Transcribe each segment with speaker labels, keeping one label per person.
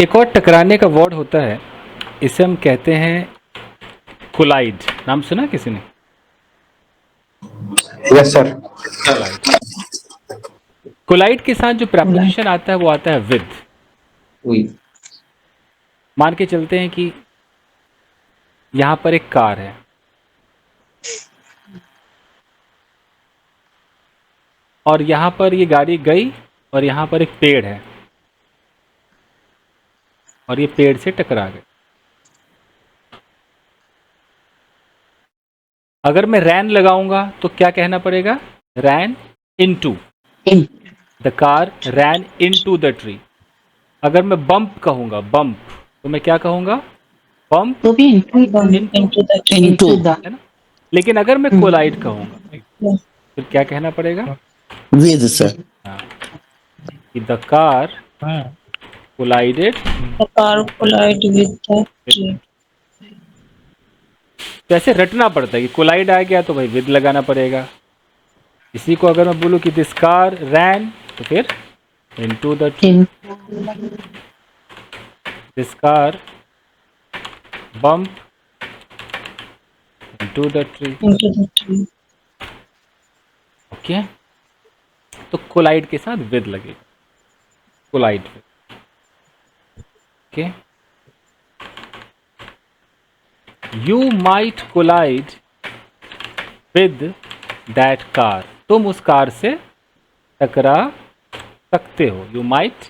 Speaker 1: एक और टकराने का वर्ड होता है, इसे हम कहते हैं कोलाइड। नाम सुना किसी ने?
Speaker 2: Yes sir.
Speaker 1: कोलाइड। कोलाइड के साथ जो प्रपोजिशन आता है वो आता है विद। मान के चलते हैं कि यहां पर एक कार है और यहां पर ये गाड़ी गई और यहां पर एक पेड़ है और ये पेड़ से टकरा गए। अगर मैं रैन लगाऊंगा तो क्या कहना पड़ेगा? Ran into. The car ran into the tree. अगर मैं बम्प कहूंगा, बम्प, तो मैं क्या कहूंगा? बम्प
Speaker 3: तो भी
Speaker 1: इनटू,
Speaker 3: into the
Speaker 1: है ना? लेकिन अगर मैं कोलाइड कहूंगा फिर क्या कहना पड़ेगा?
Speaker 3: with sir.
Speaker 1: हाँ, कि the car collided.
Speaker 4: The car collided with the tree.
Speaker 1: तो ऐसे रटना पड़ता है कि कोलाइड आ गया तो भाई विद लगाना पड़ेगा। इसी को अगर मैं बोलूं कि दिस कार रैन, तो फिर into the tree. This car bump into the tree.
Speaker 4: Into the tree.
Speaker 1: Okay, तो कोलाइड के साथ विद लगेगा, collide. Okay, you might collide with that car. तुम उस कार से टकरा सकते हो। You might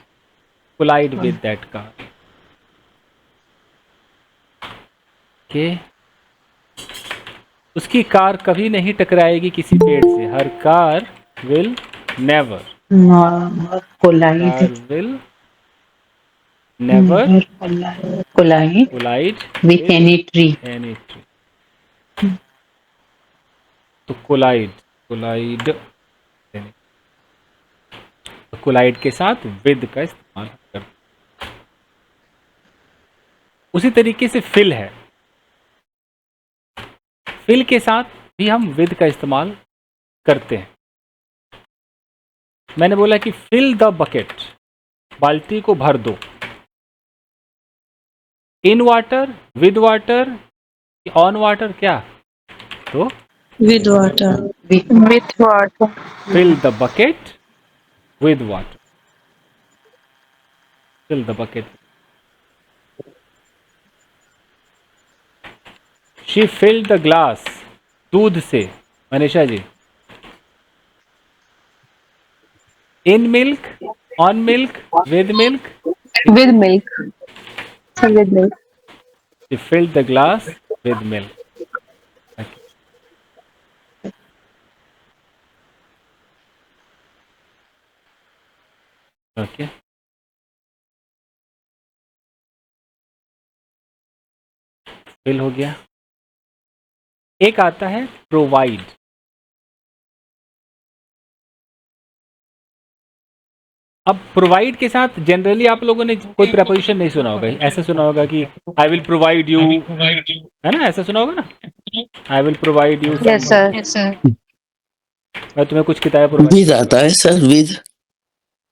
Speaker 1: collide with that car. Okay, उसकी कार कभी नहीं टकराएगी किसी पेड़ से। हर car will never,
Speaker 3: Not collide.
Speaker 1: Car will never
Speaker 3: Collide
Speaker 1: collide
Speaker 3: with any tree.
Speaker 1: Any tree. तो कोलाइड, कोलाइड, कोलाइड के साथ विद का इस्तेमाल करते हैं। उसी तरीके से फिल है, फिल के साथ भी हम विद का इस्तेमाल करते हैं। मैंने बोला कि फिल द बकेट, बाल्टी को भर दो। In water, with water, on water, क्या? तो
Speaker 4: With water.
Speaker 5: With water.
Speaker 1: Fill the bucket with water, fill the bucket. She filled the glass, दूध से। Manisha ji, in milk, on milk, with milk.
Speaker 5: With milk. So with milk.
Speaker 1: She filled the glass with milk. Okay. Okay. Fill हो गया। एक आता है provide. अब provide के साथ जनरली आप लोगों ने कोई प्रपोजिशन नहीं सुना होगा। ऐसा सुना होगा कि आई विल प्रोवाइड यू, है ना? ऐसा सुना होगा ना, I will provide you.
Speaker 5: Yes, sir.
Speaker 1: मैं तुम्हें कुछ किताबें प्रोवाइड,
Speaker 3: With आता है सर with.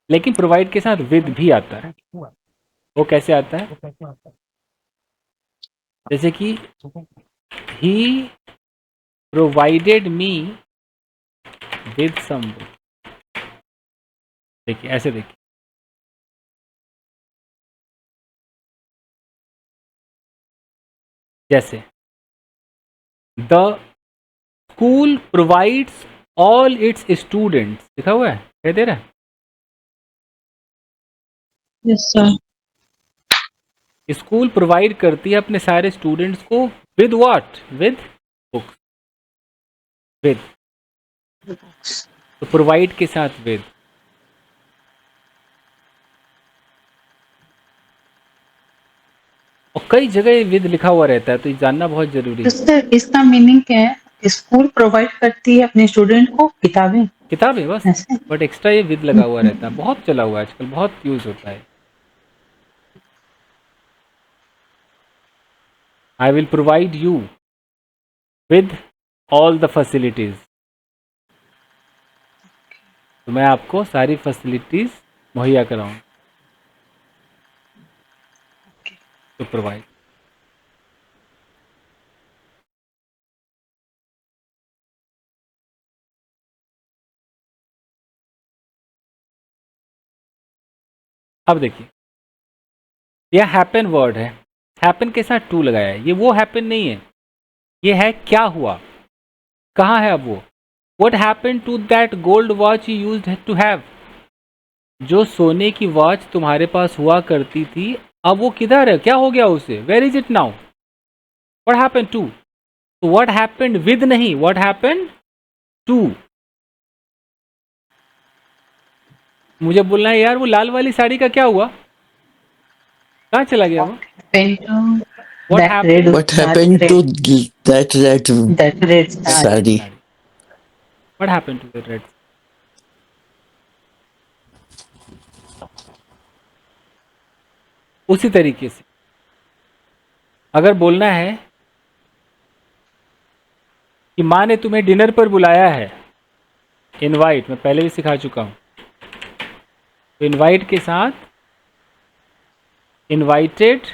Speaker 1: लेकिन प्रोवाइड के साथ विद भी आता है। वो कैसे आता है? जैसे कि ही प्रोवाइडेड मी विद सम। देखिए, ऐसे देखिए, जैसे the school provides all it's students, लिखा हुआ है, कह दे रहा है।
Speaker 4: Yes, sir.
Speaker 1: स्कूल प्रोवाइड करती है अपने सारे स्टूडेंट्स को with what? With books, with. तो प्रोवाइड के साथ विद। और कई जगह विद लिखा हुआ रहता है, तो ये जानना बहुत जरूरी है।
Speaker 3: सर इसका मीनिंग क्या है? स्कूल प्रोवाइड करती है अपने स्टूडेंट को किताबें।
Speaker 1: किताबें बस,
Speaker 3: ऐसे
Speaker 1: बट एक्स्ट्रा ये विद लगा हुआ रहता है। बहुत चला हुआ है आजकल, बहुत यूज होता है। I will provide you with all the facilities. तो मैं आपको सारी फैसिलिटीज मुहैया कराऊं। to provide. अब देखिए, यह हैपन वर्ड है, हैपन के साथ टू लगाया है। ये वो हैपन नहीं है, ये है क्या हुआ, कहाँ है अब वो। What happened to that gold watch you used to have? जो सोने की वॉच तुम्हारे पास हुआ करती थी, अब वो किधर है, क्या हो गया उसे, where is it now, what happened to. तो व्हाट हैपेंड विद नहीं, व्हाट हैपेंड टू। मुझे बोलना है यार वो लाल वाली साड़ी का क्या हुआ, कहाँ चला गया वो। What
Speaker 3: That
Speaker 1: happened?
Speaker 3: red,
Speaker 2: What happened to that
Speaker 3: that red
Speaker 2: sari?
Speaker 1: What happened to the red? उसी तरीके से अगर बोलना है कि माँ ने तुम्हें डिनर पर बुलाया है, इनवाइट मैं पहले भी सिखा चुका हूं, तो इनवाइट के साथ इनवाइटेड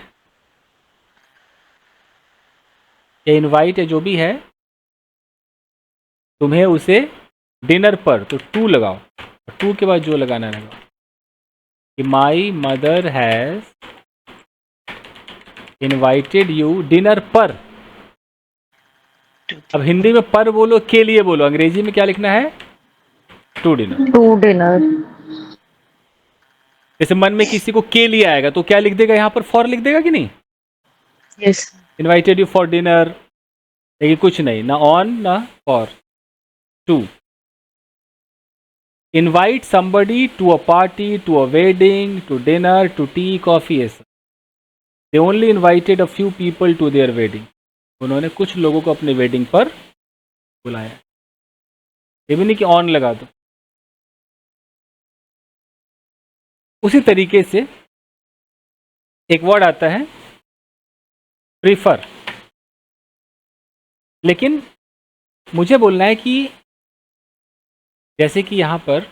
Speaker 1: या इनवाइट या जो भी है, तुम्हें उसे डिनर पर, तो टू लगाओ, टू के बाद जो लगाना है लगाओ कि my mother has invited you dinner पर। अब हिंदी में पर बोलो, के लिए बोलो, अंग्रेजी में क्या लिखना है, टू डिनर।
Speaker 5: To dinner.
Speaker 1: जैसे मन में किसी को के लिए आएगा तो क्या लिख देगा यहाँ पर, फॉर लिख देगा कि नहीं,
Speaker 3: Yes.
Speaker 1: Invited you for dinner, लेकिन कुछ नहीं, ना ऑन ना for, to. Invite somebody to a party, to a wedding, to dinner, to tea, coffee, ऐसा। They only invited a few people to their wedding. उन्होंने कुछ लोगों को अपने वेडिंग पर बुलाया। ये भी नहीं कि ऑन लगा दो। उसी तरीके से एक वर्ड आता है प्रीफर, लेकिन मुझे बोलना है कि जैसे कि यहाँ पर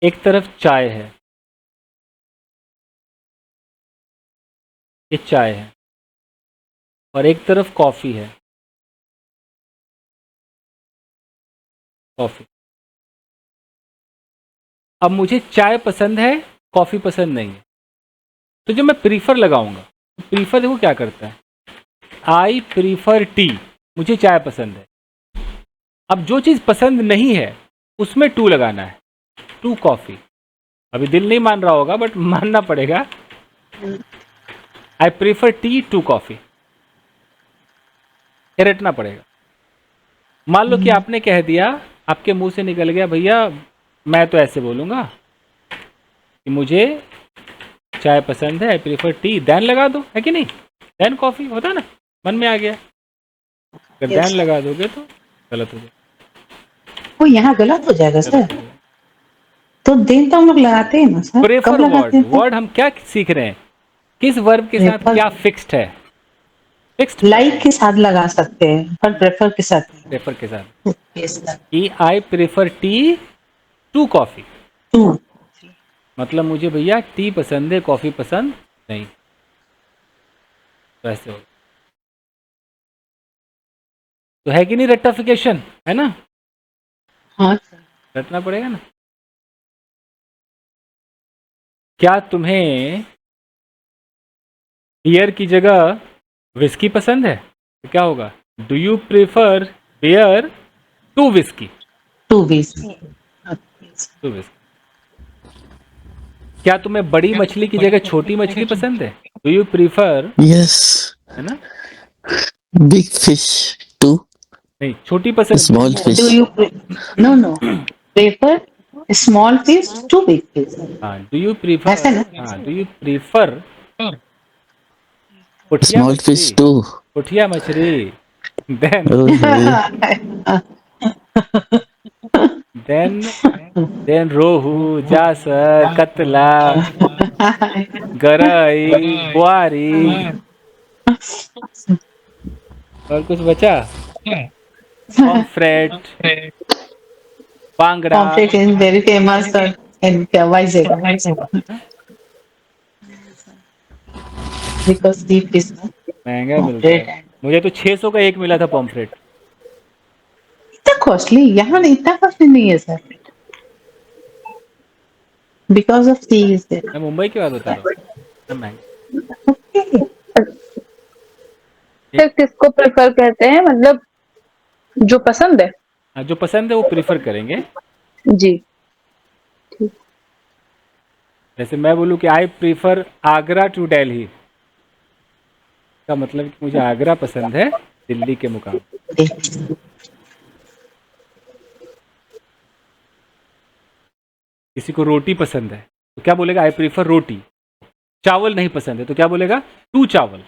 Speaker 1: एक तरफ चाय है, ये चाय है, और एक तरफ कॉफ़ी है, कॉफ़ी। अब मुझे चाय पसंद है, कॉफ़ी पसंद नहीं है, तो जब मैं प्रीफर लगाऊंगा, तो प्रीफर देखो क्या करता है, आई प्रीफर टी, मुझे चाय पसंद है। अब जो चीज़ पसंद नहीं है उसमें टू लगाना है, टू कॉफ़ी। अभी दिल नहीं मान रहा होगा बट मानना पड़ेगा, I prefer tea to coffee, रटना पड़ेगा। मान लो कि आपने कह दिया, आपके मुंह से निकल गया, भैया मैं तो ऐसे बोलूँगा कि मुझे चाय पसंद है, आई प्रीफर टी, देन लगा दो, है कि नहीं, देन कॉफ़ी, होता है ना, मन में आ गया। अगर
Speaker 3: Yes.
Speaker 1: देन लगा दोगे तो गलत हो जाएगा।
Speaker 3: वो यहाँ गलत हो जाएगा सर, तो दिन तो हम लोग लगाते हैं ना सर, कब
Speaker 1: प्रेफर
Speaker 3: लगाते
Speaker 1: वर्ड,
Speaker 3: हैं
Speaker 1: वर्ड हम क्या सीख रहे हैं, किस वर्ब के साथ
Speaker 3: Prefer.
Speaker 1: क्या फिक्स्ड है, फिक्स्ड
Speaker 3: लाइक के साथ लगा सकते हैं पर प्रेफर के साथ नहीं।
Speaker 1: प्रेफर के साथ,
Speaker 3: Yes, sir.
Speaker 1: कि I prefer tea to coffee,
Speaker 3: Two.
Speaker 1: मतलब मुझे भैया टी पसंद है, कॉफ़ी पसंद नहीं, तो ऐसे हो। तो है कि नहीं रेक्टिफिकेशन, है ना,
Speaker 3: हाँ सर।
Speaker 1: रटना पड़ेगा ना। क्या तुम्हें बियर की जगह विस्की पसंद है, तो क्या होगा, do you prefer beer to whisky,
Speaker 3: Two weeks.
Speaker 1: To whisky. क्या तुम्हें बड़ी मछली की जगह छोटी मछली पसंद है, डू यू प्रीफर,
Speaker 2: Yes.
Speaker 1: है ना,
Speaker 2: Big fish too.
Speaker 1: नहीं छोटी पसंद,
Speaker 2: Small fish.
Speaker 3: Do you no prefer small fish to big fish?
Speaker 1: हाँ, डू यू प्रीफर,
Speaker 3: ऐसा ना?
Speaker 1: हाँ, डू यू प्रीफर पुठिया
Speaker 2: Small fish
Speaker 1: मछली,
Speaker 2: too.
Speaker 1: पुठिया मछली, देन
Speaker 2: Oh,
Speaker 1: देन रोहू, जासर, कतला, गरई, बुआरी, और कुछ बचा, pomfret, पांगड़ा,
Speaker 3: Pomfret is very famous sir in Vizag. because deep is not
Speaker 1: महंगा मिलता
Speaker 3: bread
Speaker 1: है।
Speaker 3: and
Speaker 1: मुझे तो 600 का एक मिला था पॉम्फ्रेट।
Speaker 3: इतना कॉस्टली यहाँ नहीं, इतना कॉस्टली नहीं है सर, बिकॉज ऑफ सी इज
Speaker 1: मैं मुंबई की बात बता रहा हूँ, इतना महंगा।
Speaker 3: देयर।
Speaker 5: फिर किसको प्रेफर कहते हैं, मतलब जो पसंद है?
Speaker 1: हाँ, जो पसंद है वो प्रीफर करेंगे।
Speaker 5: जी।
Speaker 1: जैसे मैं बोलूँ कि I prefer Agra to Delhi, का मतलब कि मुझे आगरा पसंद है दिल्ली के मुकाबले। किसी को रोटी पसंद है तो क्या बोलेगा? I prefer roti. चावल नहीं पसंद है तो क्या बोलेगा? To chawal.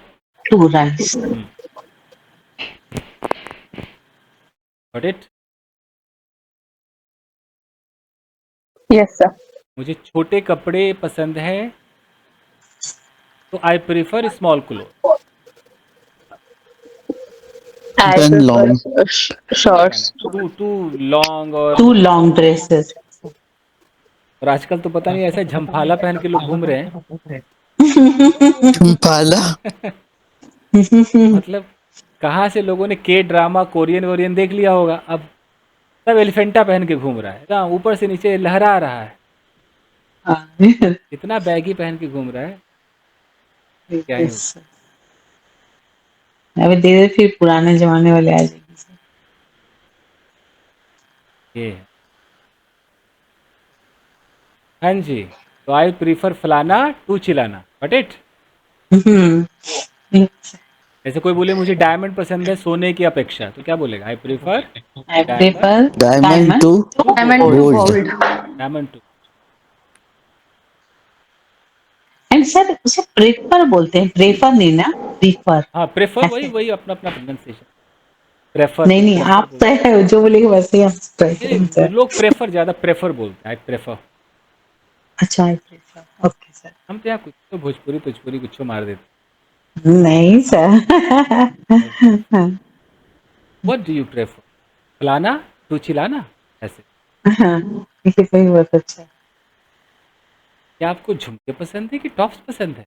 Speaker 3: To rice.
Speaker 1: Got it?
Speaker 5: Yes sir.
Speaker 1: मुझे छोटे कपड़े पसंद है तो I prefer small cloth.
Speaker 5: I
Speaker 2: Then long.
Speaker 5: Prefer shorts.
Speaker 1: To long और
Speaker 3: टू लॉन्ग ड्रेसेस।
Speaker 1: आजकल तो पता नहीं ऐसे झमफाला पहन के लोग घूम रहे हैं।
Speaker 2: Impala.
Speaker 1: मतलब कहाँ से लोगों ने के ड्रामा कोरियन वोरियन देख लिया होगा, अब सब एलिफेंटा पहन के घूम रहा है ना, ऊपर से नीचे लहरा रहा है, इतना बैगी पहन के घूम रहा है। क्या ही
Speaker 3: Yes. अभी धीरे फिर पुराने जमाने वाले आ जाएंगे।
Speaker 1: ये है। हाँ जी, तो आई प्रीफर फलाना टू चिलाना। Got it? ऐसे कोई बोले मुझे डायमंड पसंद है सोने की अपेक्षा, तो क्या बोलेगा? I prefer
Speaker 3: I prefer
Speaker 2: Diamond to
Speaker 5: diamond to
Speaker 2: gold.
Speaker 5: Gold.
Speaker 1: Diamond to.
Speaker 3: And sir उसे प्रेफर बोलते हैं, प्रेफर नहीं ना, प्रीफर।
Speaker 1: हाँ, प्रेफर वही
Speaker 3: ऐसे।
Speaker 1: वही अपना अपना प्रोनाउंसिएशन। प्रेफर
Speaker 3: नहीं नहीं, आप तो जो बोलेंगे वैसे ही हम try करेंगे सर।
Speaker 1: लोग प्रेफर ज्यादा प्रेफर बोलते हैं, आई प्रेफर।
Speaker 3: अच्छा आई प्रेफर, ओके सर।
Speaker 1: हम तो यहाँ कुछ तो भोजपुरी भोजपुरी कुछ मार देते
Speaker 3: नहीं सर।
Speaker 1: हैं। What do you prefer? फलाना टू चिलाना, ऐसे।
Speaker 3: ये कोई बहुत अच्छा है।
Speaker 1: क्या आपको झुमके पसंद है कि टॉप्स पसंद है?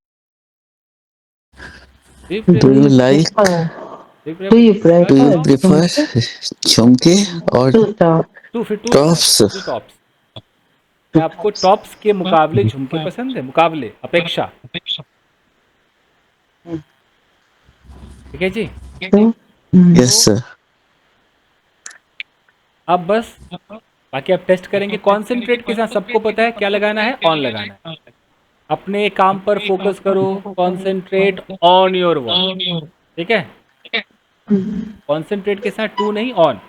Speaker 2: Do you like?
Speaker 3: Do you
Speaker 2: Do you
Speaker 3: prefer
Speaker 2: prefer झुमके और
Speaker 3: to talk?
Speaker 1: टू फिर टू
Speaker 2: tops?
Speaker 1: To tops. क्या आपको टॉप्स के मुकाबले झुमके पसंद है? मुकाबले, अपेक्षा। ठीक है जी।
Speaker 3: तो
Speaker 2: Yes, sir.
Speaker 1: अब बस बाकी आप टेस्ट करेंगे। कॉन्सेंट्रेट के साथ सबको पता है क्या लगाना है? ऑन लगाना है। अपने काम पर फोकस करो, कॉन्सेंट्रेट ऑन योर वर्क। ठीक है? कॉन्सेंट्रेट के साथ टू नहीं, on.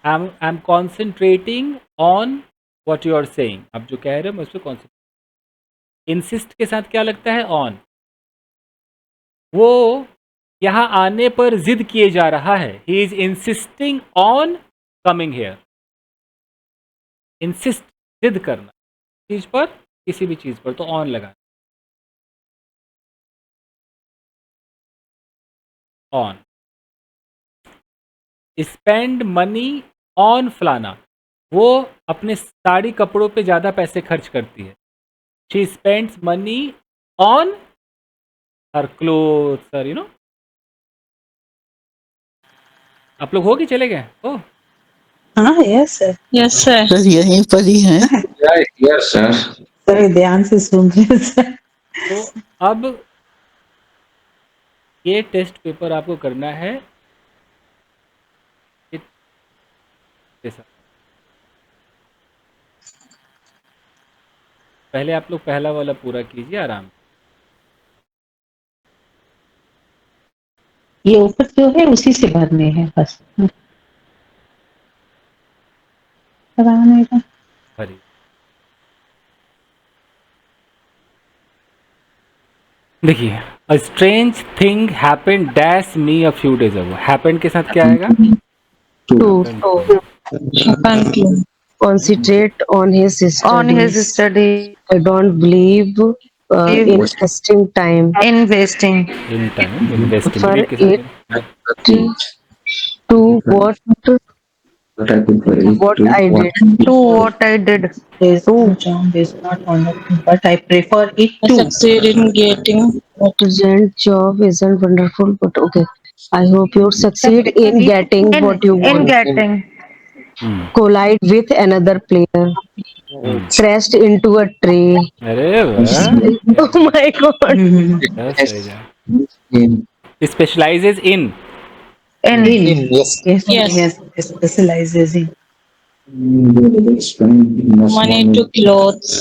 Speaker 1: I am concentrating on what you are saying. आप जो कह रहे हो मैं उस पर कॉन्सेंट्रेट। इंसिस्ट के साथ क्या लगता है? ऑन। वो यहाँ आने पर जिद किए जा रहा है, he is insisting on coming here. Insist, जिद करना चीज पर, किसी भी चीज पर, तो ऑन लगा। ऑन। स्पेंड मनी ऑन फलाना, वो अपने साड़ी कपड़ों पे ज्यादा पैसे खर्च करती है। She spends money on her clothes, you know. आप लोग हो कि चले गए? ओह,
Speaker 3: हाँ yes sir.
Speaker 4: Yes sir.
Speaker 2: Sir यहीं पर ही हैं।
Speaker 6: Yes, sir.
Speaker 3: सर ध्यान से सुन रहे हैं सर।
Speaker 1: तो अब ये टेस्ट पेपर आपको करना है के साथ। पहले आप लोग पहला वाला पूरा कीजिए आराम से।
Speaker 3: ये ऊपर जो है उसी से भरने हैं बस। कराने का।
Speaker 1: भरिए। देखिए, a strange thing happened dash me a few days ago. Happened के साथ क्या आएगा?
Speaker 5: To
Speaker 7: Concentrate on his
Speaker 5: on his
Speaker 7: studies.
Speaker 5: study,
Speaker 7: I don't believe in wasting time.
Speaker 5: investing,
Speaker 1: in time, investing
Speaker 7: For
Speaker 1: के साथ
Speaker 7: it to what
Speaker 2: What I could relate
Speaker 7: What
Speaker 2: to
Speaker 7: I
Speaker 2: what
Speaker 7: did.
Speaker 5: To what I did.
Speaker 3: There's no charm, there's not honor, but I prefer it
Speaker 4: I
Speaker 3: to.
Speaker 4: succeed in getting
Speaker 7: What isn't job isn't wonderful, but okay. I hope you succeed in getting what you
Speaker 5: In
Speaker 7: want.
Speaker 5: getting.
Speaker 1: Hmm
Speaker 7: Collide with another player. Crashed into a tree.
Speaker 1: अरे वाह
Speaker 7: Oh my god.
Speaker 3: Mhm.
Speaker 1: बस सही जा
Speaker 2: in
Speaker 1: specialises in
Speaker 5: In.
Speaker 3: Yes,
Speaker 4: Yes.
Speaker 3: yes, specializes in.
Speaker 4: money to clothes.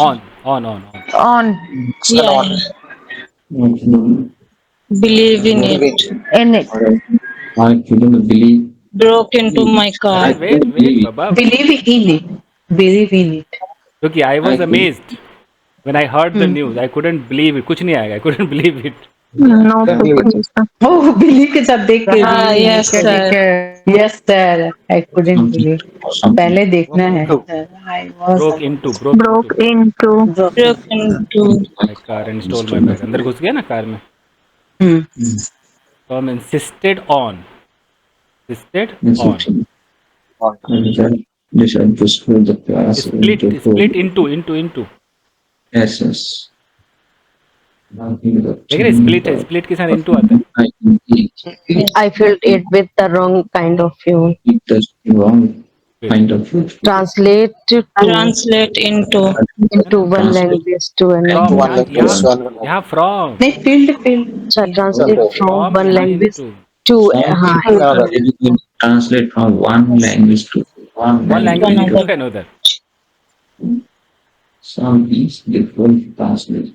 Speaker 1: On on on on
Speaker 5: On.
Speaker 4: Yeah, believe in it.
Speaker 5: In it.
Speaker 2: I couldn't believe
Speaker 4: Broke into my car.
Speaker 1: अरे wait wait बाबा
Speaker 3: Believe in it. Believe in it.
Speaker 1: क्योंकि I was amazed when I heard the
Speaker 3: Hmm.
Speaker 1: News I couldn't believe it कुछ नहीं आएगा I couldn't believe it
Speaker 5: No purpose.
Speaker 3: Oh, believe के साथ देख के
Speaker 4: हाँ,
Speaker 3: believe
Speaker 4: yes,
Speaker 3: के
Speaker 4: sir.
Speaker 3: देख के- Yes, sir. I couldn't believe. पहले देखना है. Sir. I was.
Speaker 1: Broke into broke
Speaker 5: Broke into.
Speaker 4: Broke into.
Speaker 1: My car and stole my bag अंदर घुस गया ना कार में
Speaker 3: Hmm.
Speaker 1: Tom insisted on split into
Speaker 2: Yes, yes.
Speaker 1: देख रहे स्प्लिट के साथ इनटू आता है
Speaker 7: I filled it with the wrong kind of fuel.
Speaker 2: Wrong kind of food.
Speaker 7: Translate
Speaker 4: Translate into.
Speaker 7: into one language to
Speaker 1: from
Speaker 7: another.
Speaker 1: यहाँ from
Speaker 3: नहीं filled.
Speaker 7: Translate from one language to
Speaker 2: Translate from one language to one
Speaker 1: one
Speaker 2: language.
Speaker 1: Language to another
Speaker 2: Some is different translate.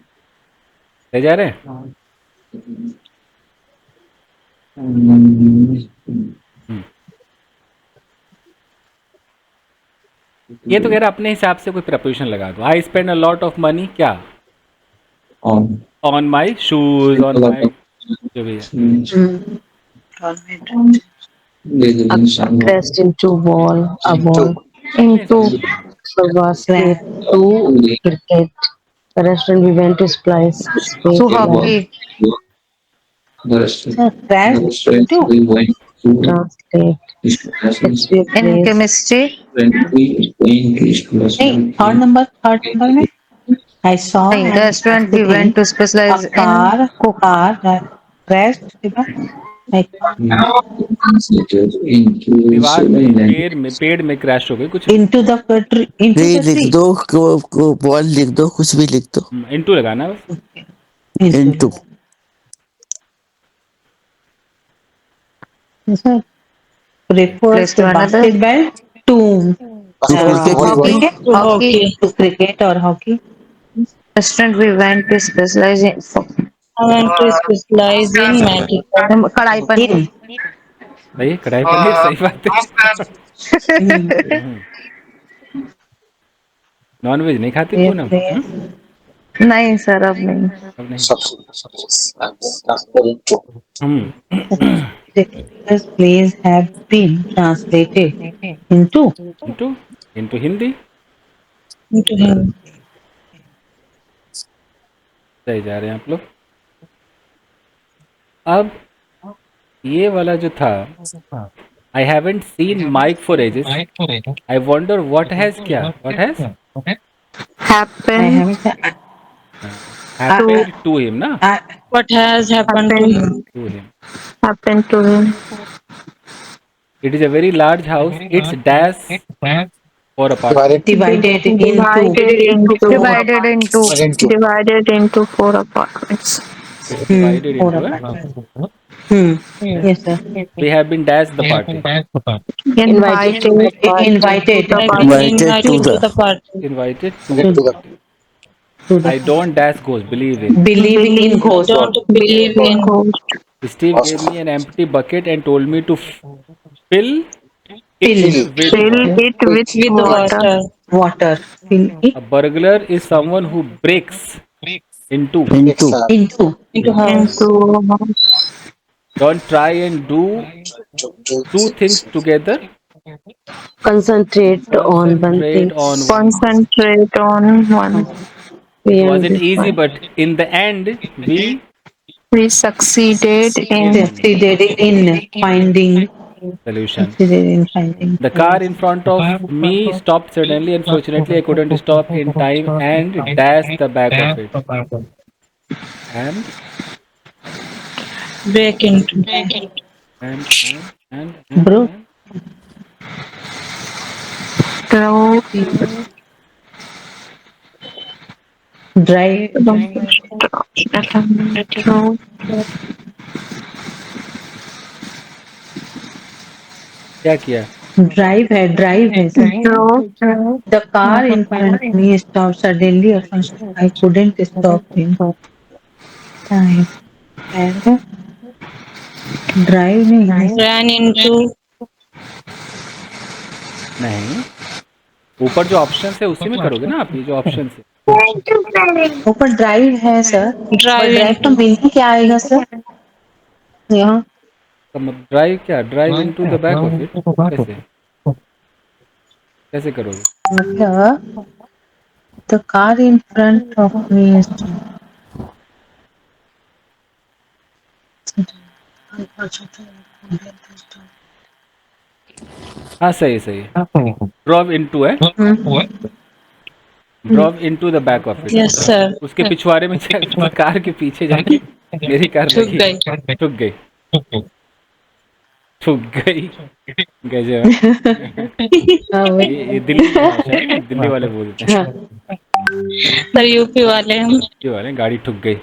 Speaker 1: ले जा रहे हैं ये तो कह रहा अपने हिसाब से कोई प्रपोजिशन लगा दो I spend a lot of money क्या
Speaker 2: On.
Speaker 1: On my shoes on my जो भी है
Speaker 7: crashed into wall, a wall,
Speaker 5: Into.
Speaker 7: so basket to cricket. The restaurant we went to splice.
Speaker 5: To hockey.
Speaker 2: The restaurant.
Speaker 3: Sir,
Speaker 2: The
Speaker 3: crash
Speaker 2: restaurant
Speaker 3: into.
Speaker 2: we went to
Speaker 7: Translate.
Speaker 2: is
Speaker 7: It's your
Speaker 5: In
Speaker 7: place.
Speaker 5: chemistry.
Speaker 2: when we went to
Speaker 3: नहीं
Speaker 2: restaurant.
Speaker 3: Third number में I saw
Speaker 5: In the restaurant we went to specialize
Speaker 3: a car crashed के बाद like
Speaker 2: Translated into
Speaker 1: दीवार
Speaker 2: so many
Speaker 1: में पेड़ में crash हो गई कुछ
Speaker 3: into the tree into
Speaker 2: tree
Speaker 3: the
Speaker 2: लिख
Speaker 3: tree.
Speaker 2: दो को बॉल लिख दो कुछ भी लिख दो
Speaker 1: इनटू लगाना है बस
Speaker 2: into
Speaker 3: Sir, refers to
Speaker 5: Placement another.
Speaker 3: basketball to
Speaker 5: Hockey.
Speaker 4: To
Speaker 5: Hockey.
Speaker 3: to cricket or hockey.
Speaker 5: Restaurant we went to specialize in.
Speaker 4: I went to specialize in medical.
Speaker 5: कढ़ाई पनीर.
Speaker 3: In.
Speaker 1: सही है, कढ़ाई पनीर सही बात है नॉन वेज नहीं खाती
Speaker 3: Yes,
Speaker 1: पूनम
Speaker 3: yes.
Speaker 5: नहीं सर अब नहीं.
Speaker 1: अब नहीं
Speaker 3: Shakespeare's plays have been translated into
Speaker 1: into Hindi
Speaker 4: Into him.
Speaker 1: सही जा रहे हैं आप लोग अब ये वाला जो था I haven't seen Mike for ages I wonder what has क्या what has
Speaker 3: I
Speaker 5: Happen.
Speaker 3: haven't
Speaker 1: happened to him ना
Speaker 4: What has happened to him?
Speaker 1: To him
Speaker 5: Happened to him.
Speaker 1: It is a very large house it's dash for apart
Speaker 3: divided into
Speaker 5: Divided into 4 apartments.
Speaker 1: divided
Speaker 3: four
Speaker 1: into
Speaker 3: apartments. Yes, sir.
Speaker 1: we have been dash the party
Speaker 5: Invited.
Speaker 3: Invited
Speaker 4: I've been
Speaker 2: Invited
Speaker 4: invited
Speaker 2: to
Speaker 4: to the party.
Speaker 1: invited to the party I don't dash ghost believe in
Speaker 3: believing in ghosts.
Speaker 4: Don't believe in.
Speaker 1: Steve gave me an empty bucket and told me to fill
Speaker 3: Fill
Speaker 1: it with
Speaker 5: Fill it with
Speaker 4: With water.
Speaker 3: water. Fill it
Speaker 1: a burglar is someone who breaks into
Speaker 2: into
Speaker 4: Into house.
Speaker 1: don't try and do two things together
Speaker 7: Concentrate on one thing.
Speaker 1: concentrate on one
Speaker 5: Concentrate on one.
Speaker 1: it wasn't easy but in the end we
Speaker 5: We succeeded in
Speaker 3: succeeded in finding
Speaker 1: solution.
Speaker 3: succeeded in finding
Speaker 1: The car in front of me stopped suddenly. Unfortunately, I couldn't stop in time and dashed the back of it. And
Speaker 4: Break into.
Speaker 3: Bro, drive
Speaker 1: क्या किया?
Speaker 3: drive है sir. The car in front of me stopped suddenly. I couldn't stop in time and drive नहीं है.
Speaker 4: Ran into.
Speaker 1: नहीं, ऊपर जो option है उसी में करोगे ना आप. ये जो ऑप्शन है
Speaker 3: ऊपर ड्राइव है सर.
Speaker 4: Drive
Speaker 3: ड्राइव का
Speaker 4: into.
Speaker 3: मीनिंग क्या आएगा सर? यहाँ
Speaker 1: ड्राइव क्या? Drive into the back of it. कैसे कैसे करोगे?
Speaker 3: मतलब the car in front of me is
Speaker 1: हाँ सही सही. ड्रॉव इनटू है. Drove into the back of it.
Speaker 4: Yes, sir.
Speaker 1: उसके पिछवाड़े में जाके कार के पीछे जाके मेरी कार
Speaker 4: ठुक
Speaker 1: लगी.
Speaker 4: गई.
Speaker 1: ठुक गई. ठुक गई. गजब. ये दिल्ली की भाषा है ना, दिल्ली वाले बोलते हैं.
Speaker 4: सर यूपी वाले हम.
Speaker 1: ये वाले गाड़ी ठुक गई.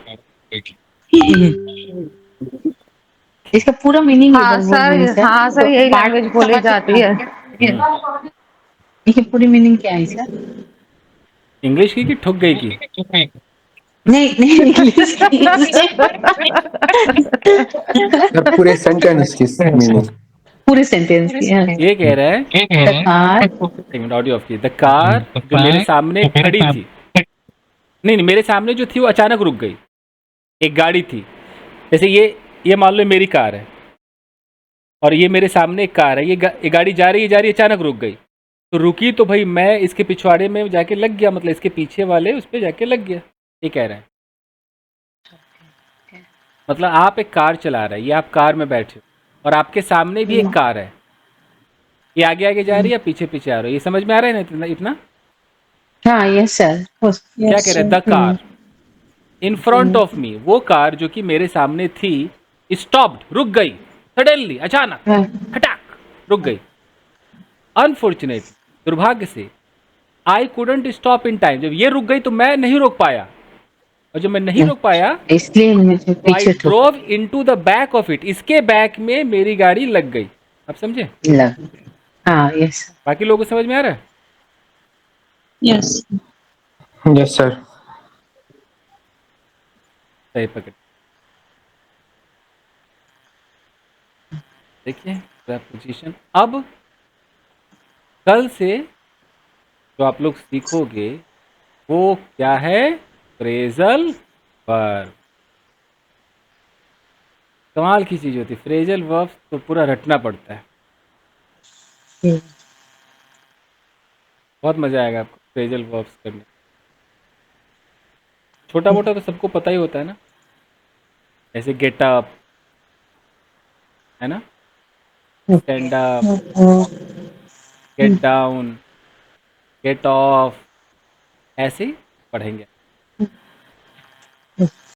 Speaker 3: इसका पूरा मीनिंग
Speaker 7: हाँ सर, हाँ सर, यही लैंग्वेज बोली जाती है.
Speaker 3: इसकी पूरी मीनिंग क्या है सर?
Speaker 1: इंग्लिश की कि ठुक गई की?
Speaker 3: नहीं इंग्लिश
Speaker 6: सर पूरे सेंटेंस की मीनिंग.
Speaker 3: पूरे सेंटेंस की. हाँ.
Speaker 1: ये कह रहा है
Speaker 3: The car
Speaker 1: एक मिनट ऑडियो ऑफ की. द कार जो मेरे सामने खड़ी थी, नहीं मेरे सामने जो थी वो अचानक रुक गई. एक गाड़ी थी, जैसे ये मान लो मेरी कार है और ये मेरे सामने एक कार है. ये गाड़ी जा रही है अचानक रुक गई. तो रुकी तो भाई मैं इसके पिछवाड़े में जाके लग गया, मतलब इसके पीछे वाले उस पर जाके लग गया. ये कह रहा है. मतलब आप एक कार चला रहे हैं, ये आप कार में बैठे हो और आपके सामने भी एक कार है. ये आगे आगे जा रही है, पीछे पीछे आ रही है. ये समझ में आ रहा है ना इतना?
Speaker 3: हाँ यस सर.
Speaker 1: क्या कह रहा है? The car in front of me, वो कार जो कि मेरे सामने थी, स्टॉप्ड रुक गई. सडनली अचानक हटाक रुक गई. अनफॉर्चुनेटली दुर्भाग्य से I couldn't stop in time, जब ये रुक गई तो मैं नहीं रोक पाया. और जब मैं नहीं रोक पाया
Speaker 3: इसलिए मुझे
Speaker 1: आई
Speaker 3: पीछे
Speaker 1: drove into the back of it, इसके बैक में मेरी गाड़ी लग गई. आप समझे?
Speaker 3: हाँ यस.
Speaker 1: बाकी लोगों को समझ में आ रहा है?
Speaker 4: Yes.
Speaker 6: Yes sir.
Speaker 1: सही पकड़. देखिए पोजीशन. अब कल से जो आप लोग सीखोगे वो क्या है? Phrasal verb. कमाल की चीज होती है फ्रेजल वर्ब, तो पूरा रटना पड़ता है. बहुत मजा आएगा आपको फ्रेजल वर्ब्स करने. छोटा मोटा तो सबको पता ही होता है ना, ऐसे गेट अप है ना, stand up, get down, get off, ऐसे ही पढ़ेंगे.